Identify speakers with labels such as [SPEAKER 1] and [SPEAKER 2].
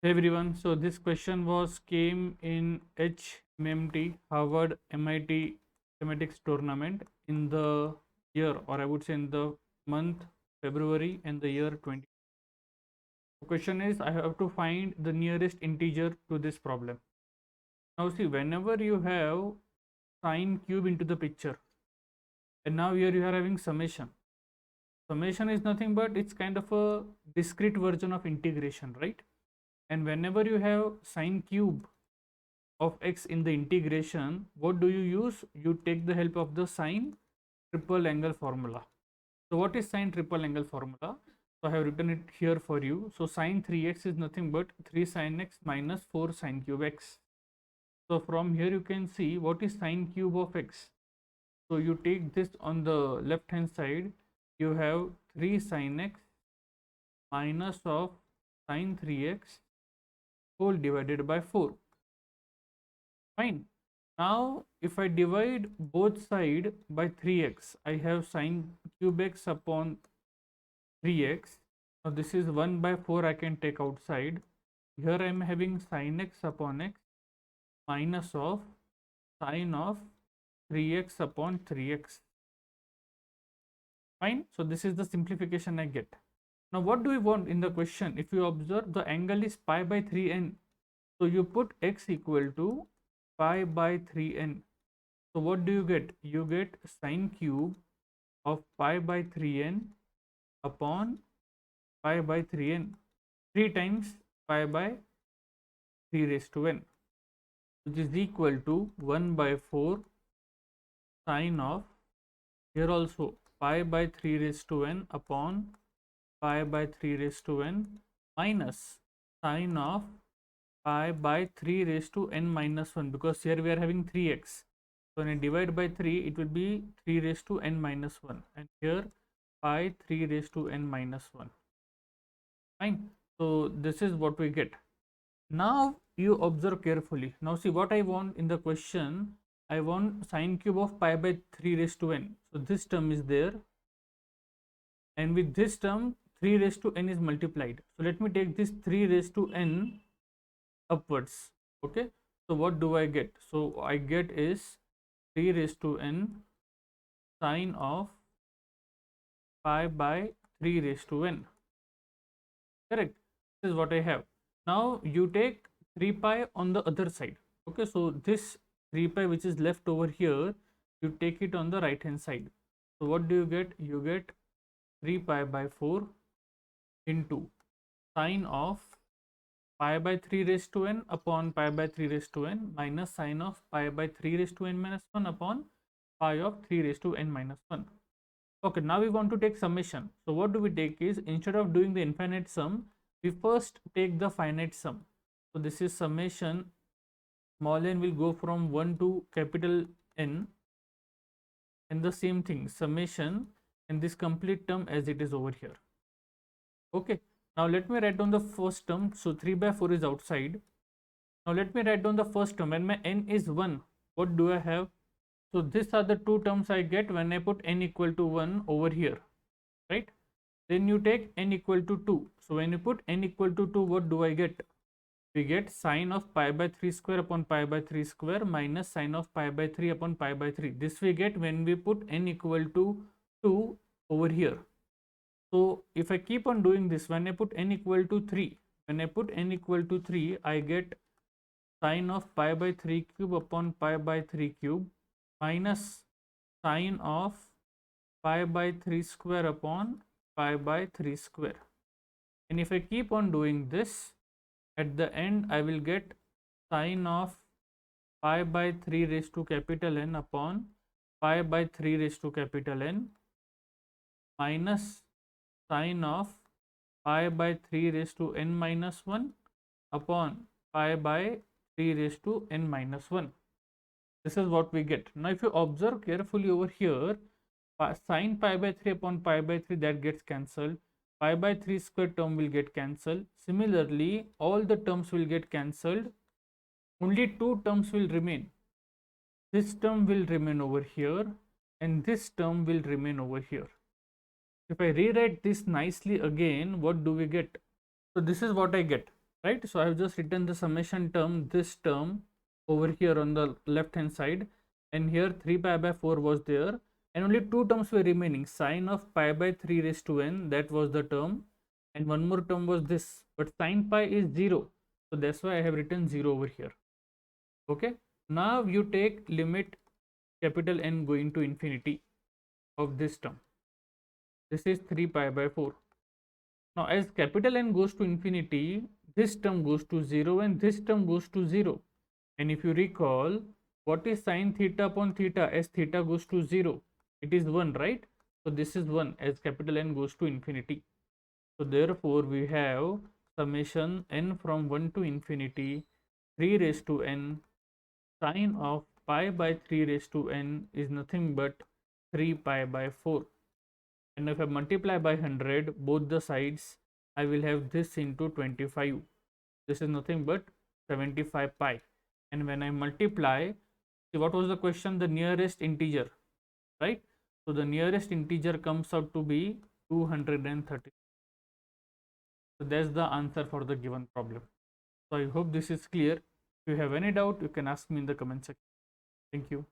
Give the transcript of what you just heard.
[SPEAKER 1] Hey everyone, so this question was came in HMMT Harvard MIT mathematics tournament in the year, or I would say in the month February and the year 20. The question is I have to find the nearest integer to this problem. Now see, whenever you have sine cube into the picture, and now here you are having summation. Summation is nothing but it's kind of a discrete version of integration, right? And whenever you have sine cube of x in the integration, what do you use? You take the help of the sine triple angle formula. So what is sine triple angle formula? So I have written it here for you. So sine 3x is nothing but 3 sine x minus 4 sine cube x. So from here you can see what is sine cube of x. So you take this on the left hand side, you have 3 sine x minus of sine 3x whole divided by 4. Fine. Now if I divide both side by 3x, I have sine cube x upon 3x. Now this is 1 by 4 I can take outside. Here I am having sine x upon x minus of sine of 3x upon 3x. Fine. So this is the simplification I get. Now what do we want in the question? If you observe, the angle is pi by 3n. So you put x equal to pi by 3n. So what do you get? You get sine cube of pi by 3n upon pi by 3n, 3 times pi by 3 raised to n, which is equal to 1 by 4 sine of, here also pi by 3 raised to n upon pi by 3 raised to n minus sine of pi by 3 raised to n minus 1, because here we are having 3x. So when I divide by 3, it will be 3 raised to n minus 1, and here pi 3 raised to n minus 1. Fine. So this is what we get. Now you observe carefully. Now see what I want in the question. I want sine cube of pi by 3 raised to n. So this term is there, and with this term 3 raised to n is multiplied. So let me take this 3 raised to n upwards. Okay. So what do I get? So I get is 3 raised to n sine of pi by 3 raised to n. Correct. This is what I have. Now you take 3 pi on the other side. Okay. So this 3 pi which is left over here, you take it on the right hand side. So what do you get? You get 3 pi by 4 into sine of pi by 3 raised to n upon pi by 3 raised to n minus sine of pi by 3 raised to n minus 1 upon pi of 3 raised to n minus 1. Okay, now we want to take summation. So what do we take is, instead of doing the infinite sum, we first take the finite sum. So this is summation, small n will go from 1 to capital N, and the same thing, summation, and this complete term as it is over here. Okay. Now let me write down the first term. So 3 by 4 is outside. Now let me write down the first term. When my n is 1, what do I have? So these are the two terms I get when I put n equal to 1 over here, right? Then you take n equal to 2. So when you put n equal to 2, what do I get? We get sine of pi by 3 square upon pi by 3 square minus sine of pi by 3 upon pi by 3. This we get when we put n equal to 2 over here. So if I keep on doing this, when I put n equal to 3, I get sine of pi by 3 cube upon pi by 3 cube minus sine of pi by 3 square upon pi by 3 square. And if I keep on doing this, at the end I will get sine of pi by 3 raised to capital N upon pi by 3 raised to capital N minus sine of pi by 3 raised to n minus 1 upon pi by 3 raised to n minus 1. This is what we get. Now if you observe carefully over here, sine pi by 3 upon pi by 3, that gets cancelled. Pi by 3 square term will get cancelled. Similarly, all the terms will get cancelled. Only two terms will remain. This term will remain over here, and this term will remain over here. If I rewrite this nicely again, what do we get? So this is what I get, right? So I have just written the summation term, this term over here on the left hand side, and here 3 pi by 4 was there, and only two terms were remaining, sine of pi by 3 raised to n, that was the term, and one more term was this, but sine pi is 0, so that's why I have written 0 over here. Okay, now you take limit capital N going to infinity of this term. This is 3 pi by 4. Now as capital N goes to infinity, this term goes to 0 and this term goes to 0. And if you recall, what is sine theta upon theta as theta goes to 0? It is 1, right? So this is 1 as capital N goes to infinity. So therefore we have summation n from 1 to infinity 3 raised to n sine of pi by 3 raised to n is nothing but 3 pi by 4. And if I multiply by 100 both the sides, I will have this into 25. This is nothing but 75 pi. And when I multiply, see what was the question? The nearest integer, right? So the nearest integer comes out to be 230. So that's the answer for the given problem. So I hope this is clear. If you have any doubt, you can ask me in the comment section. Thank you.